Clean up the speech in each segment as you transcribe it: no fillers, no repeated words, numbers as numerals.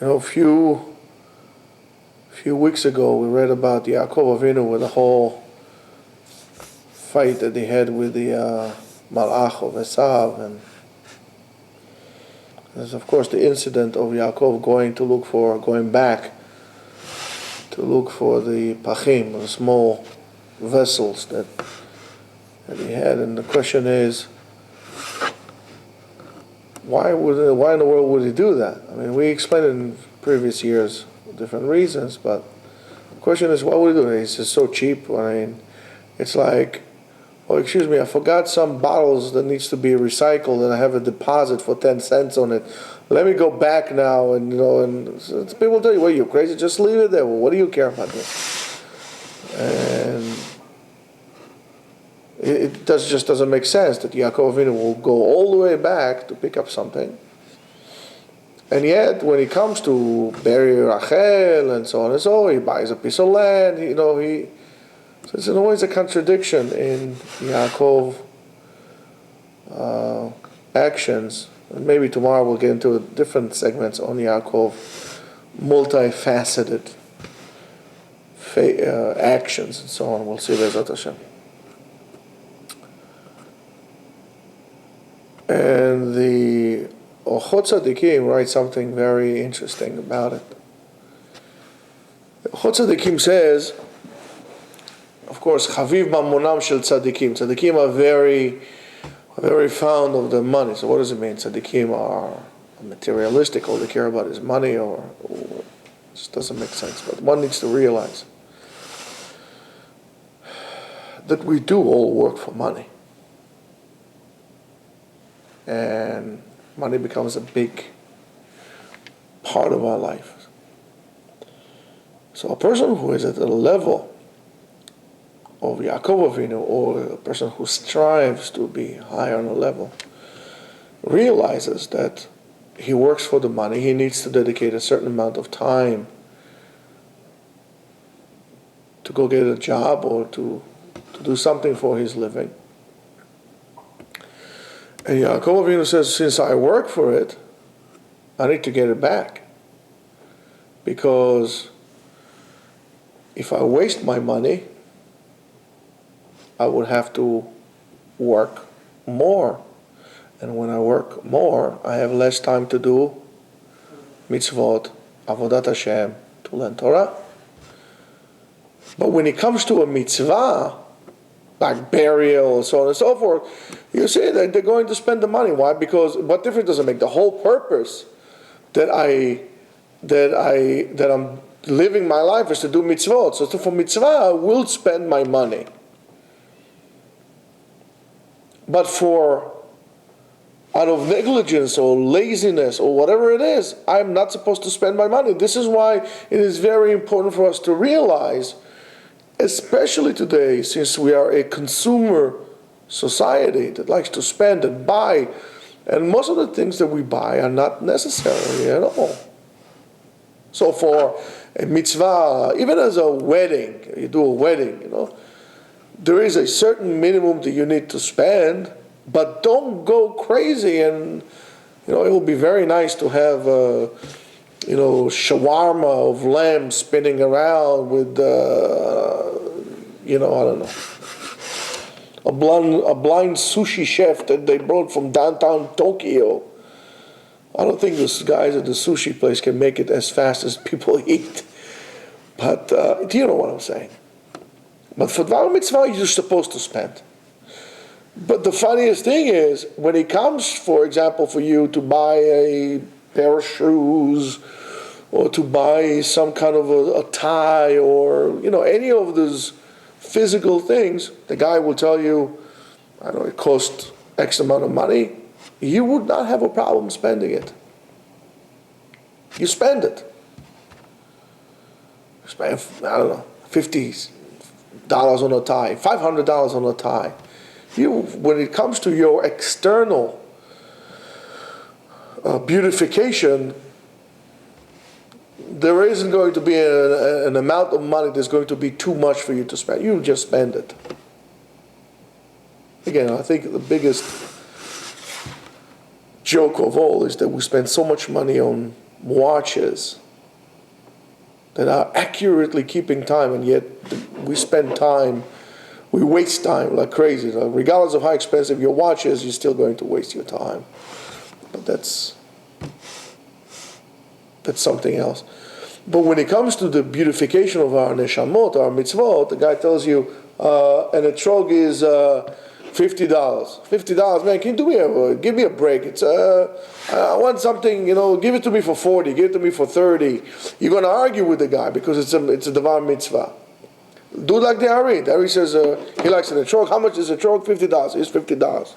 A few weeks ago we read about Yaakov Avinu with the whole fight that he had with the Malach of Esav, and there's of course the incident of Yaakov going back to look for the pachim, the small vessels that he had, and the question is, why in the world would he do that? I mean, we explained it in previous years, different reasons, but the question is, why would he do it? It's just so cheap. I mean, it's like, oh, excuse me, I forgot some bottles that needs to be recycled, and I have a deposit for 10 cents on it. Let me go back now, and so people tell you, "Well, you're crazy. Just leave it there." Well, what do you care about this? And it just doesn't make sense that Yaakov Avinu will go all the way back to pick up something, and yet when he comes to bury Rachel and so on and so on, he buys a piece of land. So it's always a contradiction in Yaakov actions. And maybe tomorrow we'll get into different segments on Yaakov, multifaceted actions and so on. We'll see Be'ezrat Hashem. And the Ochot Tzadikim writes something very interesting about it. The Ochot Tzadikim says, of course, Chaviv Mamonam Shel Tzadikim. Tzadikim are very fond of the money. So what does it mean? Tzadikim are materialistic. All they care about is money, or it just doesn't make sense. But one needs to realize that we do all work for money. And money becomes a big part of our life. So a person who is at the level of Yaakov Avinu, or a person who strives to be higher on a level, realizes that he works for the money. He needs to dedicate a certain amount of time to go get a job or to do something for his living. And Yaakov Avinu says, since I work for it, I need to get it back. Because if I waste my money, I would have to work more. And when I work more, I have less time to do mitzvot, avodat Hashem, to learn Torah. But when it comes to a mitzvah, like burial, so on and so forth, you see that they're going to spend the money. Why? Because what difference does it make? The whole purpose that I'm living my life is to do mitzvot. So for mitzvah, I will spend my money. But out of negligence or laziness or whatever it is, I'm not supposed to spend my money. This is why it is very important for us to realize, especially today, since we are a consumer society that likes to spend and buy, and most of the things that we buy are not necessary at all. So for a mitzvah, even as a wedding, you do a wedding, there is a certain minimum that you need to spend, but don't go crazy. And it will be very nice to have shawarma of lamb spinning around with I don't know, a blind sushi chef that they brought from downtown Tokyo. I don't think those guys at the sushi place can make it as fast as people eat. But you know what I'm saying. But for Dvar Mitzvah, you're supposed to spend. But the funniest thing is, when it comes, for example, for you to buy a pair of shoes, or to buy some kind of a tie, or any of those physical things, the guy will tell you, I don't know, it costs X amount of money. You would not have a problem spending it. You spend it. You spend, I don't know, $50 on a tie, $500 on a tie. When it comes to your external beautification, there isn't going to be an amount of money that's going to be too much for you to spend. You just spend it. Again, I think the biggest joke of all is that we spend so much money on watches that are accurately keeping time, and yet we spend time, we waste time like crazy. So regardless of how expensive your watch is, you're still going to waste your time. But that's something else. But when it comes to the beautification of our neshamot, our mitzvot, the guy tells you, an etrog is $50. $50, man, can you give me a break? It's I want something, give it to me for 40, give it to me for 30. You're going to argue with the guy because it's a devar mitzvah. Do it like the Ari. The Ari says he likes an etrog. How much is an etrog? $50. It's $50.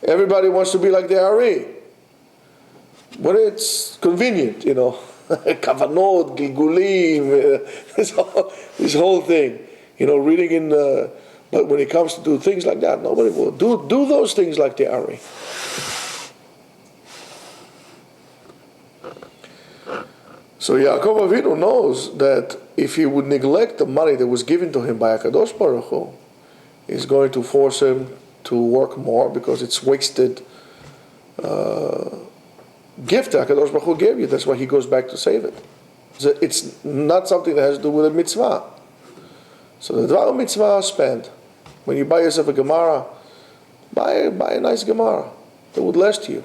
Everybody wants to be like the Ari. But it's convenient, Kavanot, Gilgulim, this whole thing. Reading in but when it comes to do things like that, nobody will. Do those things like the Ari. So Yaakov Avinu knows that if he would neglect the money that was given to him by HaKadosh Baruch Hu, he's going to force him to work more because it's wasted gift that HaKadosh Baruch Hu gave you. That's why he goes back to save it. So it's not something that has to do with a mitzvah. So the dvar mitzvah spend. When you buy yourself a Gemara, buy a nice Gemara that would last you.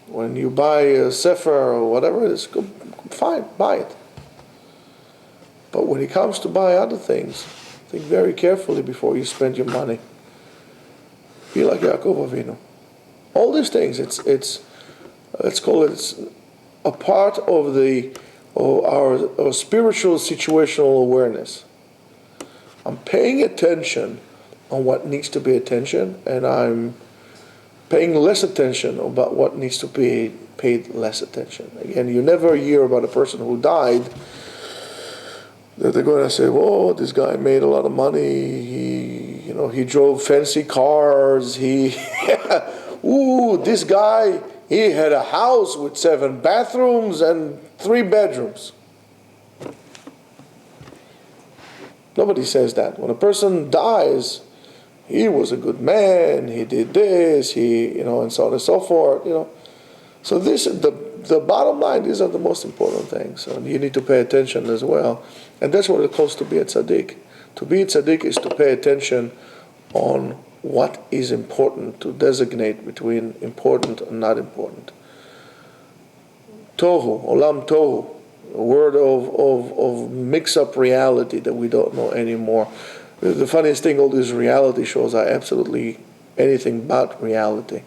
When you buy a Sefer or whatever it is, fine, buy it. But when it comes to buy other things, think very carefully before you spend your money. Be like Yaakov Avinu. All these things, it's let's call it a part of our spiritual situational awareness. I'm paying attention on what needs to be attention, and I'm paying less attention about what needs to be paid less attention. Again, you never hear about a person who died that they're going to say, "Whoa, this guy made a lot of money. He drove fancy cars. This guy, he had a house with 7 bathrooms and 3 bedrooms." Nobody says that. When a person dies, he was a good man, he did this, and so on and so forth, So the bottom line, these are the most important things. So you need to pay attention as well. And that's what it calls to be a tzaddik. To be a tzaddik is to pay attention on what is important, to designate between important and not important. Tohu, olam tohu, a word of mix-up reality that we don't know anymore. The funniest thing, all these reality shows are absolutely anything but reality.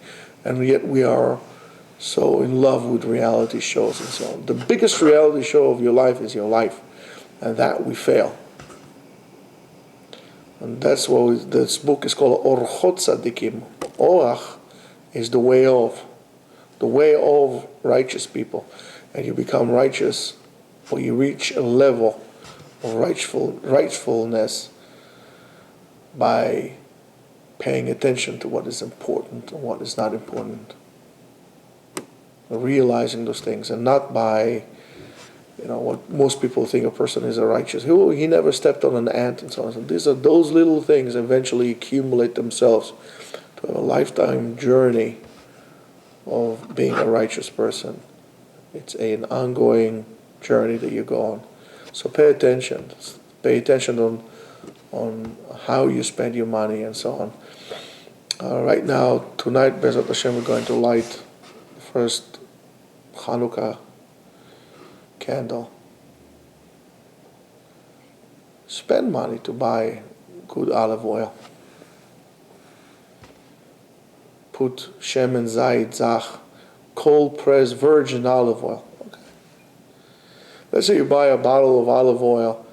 And yet we are so in love with reality shows and so on. The biggest reality show of your life is your life. And that we fail. And that's what this book is called Orchot Tzadikim. Orach is the way of righteous people. And you become righteous, or you reach a level of rightfulness by paying attention to what is important and what is not important. Realizing those things, and not by what most people think a person is a righteous. He never stepped on an ant and so on. So these are those little things eventually accumulate themselves to have a lifetime journey of being a righteous person. It's an ongoing journey that you go on. So pay attention. Pay attention on how you spend your money and so on. Right now, tonight, Bezat Hashem, we're going to light the first Hanukkah candle. Spend money to buy good olive oil. Put shemen zayit zach, cold pressed virgin olive oil. Okay. Let's say you buy a bottle of olive oil,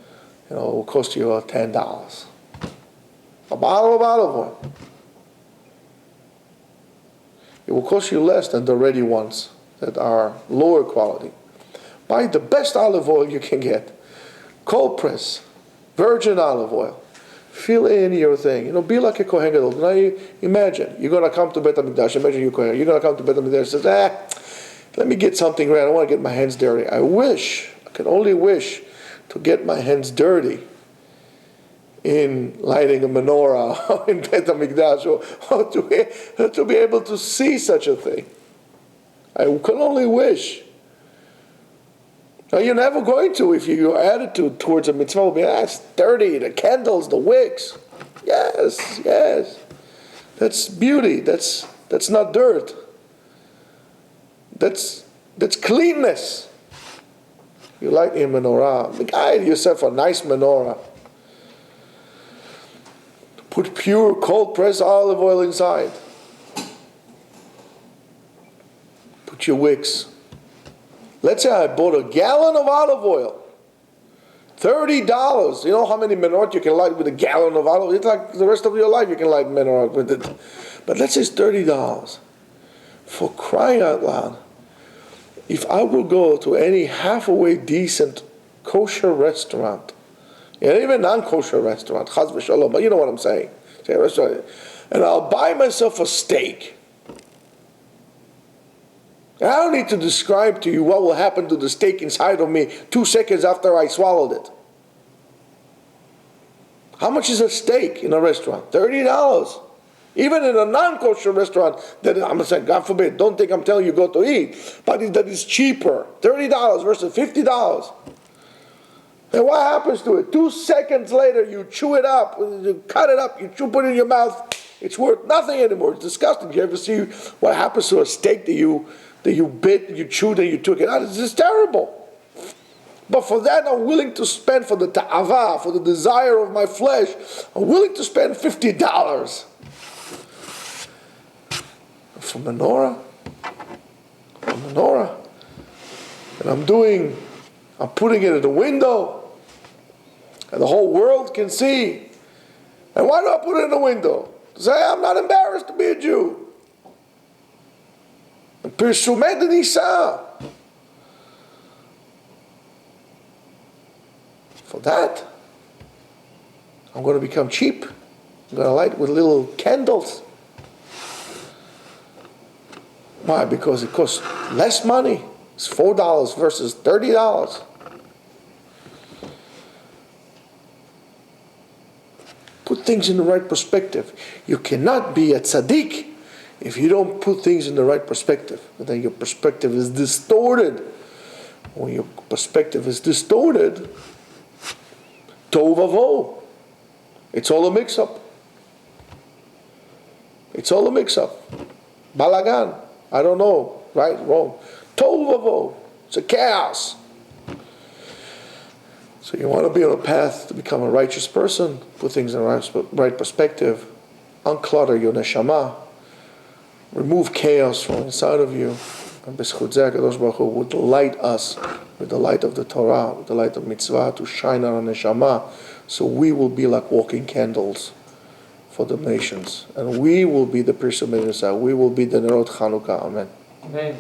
it will cost you $10. A bottle of olive oil. It will cost you less than the ready ones that are lower quality. Buy the best olive oil you can get. Cold press, virgin olive oil. Fill in your thing. Be like a Kohen Gadol. Now imagine, you're going to come to Beit HaMikdash. Imagine you're Kohen. You're going to come to Beit HaMikdash and says, let me get something right. I don't want to get my hands dirty. I can only wish to get my hands dirty in lighting a menorah in Bet HaMikdash, or to be able to see such a thing. I can only wish. Now, you're never going to if your attitude towards a mitzvah will be, it's dirty, the candles, the wicks. Yes, yes. That's beauty. That's not dirt. That's cleanness. You light a menorah. Guide yourself a nice menorah. Put pure cold pressed olive oil inside. Put your wicks. Let's say I bought a gallon of olive oil. $30. You know how many menorah you can light with a gallon of olive oil? It's like the rest of your life you can light menorah with it. But let's say it's $30. For crying out loud. If I will go to any halfway decent kosher restaurant, and even non-kosher restaurant, chas v'shalom, but you know what I'm saying. Say a restaurant, and I'll buy myself a steak. And I don't need to describe to you what will happen to the steak inside of me 2 seconds after I swallowed it. How much is a steak in a restaurant? $30. Even in a non-kosher restaurant, that I'm saying, God forbid, don't think I'm telling you go to eat, but that is cheaper. $30 versus $50. And what happens to it? 2 seconds later, you chew it up, you cut it up, you put it in your mouth. It's worth nothing anymore. It's disgusting. You ever see what happens to a steak that you bit, you chewed, and you took it out? It's just terrible. But for that, I'm willing to spend, for the ta'ava, for the desire of my flesh, I'm willing to spend $50. For menorah, and I'm putting it in the window, and the whole world can see. And why do I put it in the window? To say I'm not embarrassed to be a Jew. And Pirsumei Nisa. For that, I'm going to become cheap. I'm going to light with little candles. Why? Because it costs less money. It's $4 versus $30. Put things in the right perspective. You cannot be a tzaddik if you don't put things in the right perspective. And then your perspective is distorted. When your perspective is distorted, tov vavo. It's all a mix-up. It's all a mix-up. Balagan. I don't know, right, wrong. Tov vavo. It's a chaos. So you want to be on a path to become a righteous person, put things in the right perspective, unclutter your neshama, remove chaos from inside of you, and b'zchut zeh HaKadosh Baruch Hu would light us with the light of the Torah, with the light of mitzvah, to shine on our neshama, so we will be like walking candles for the nations. And we will be the Pirsumei Nisa. We will be the Nerot Chanukah. Amen. Amen.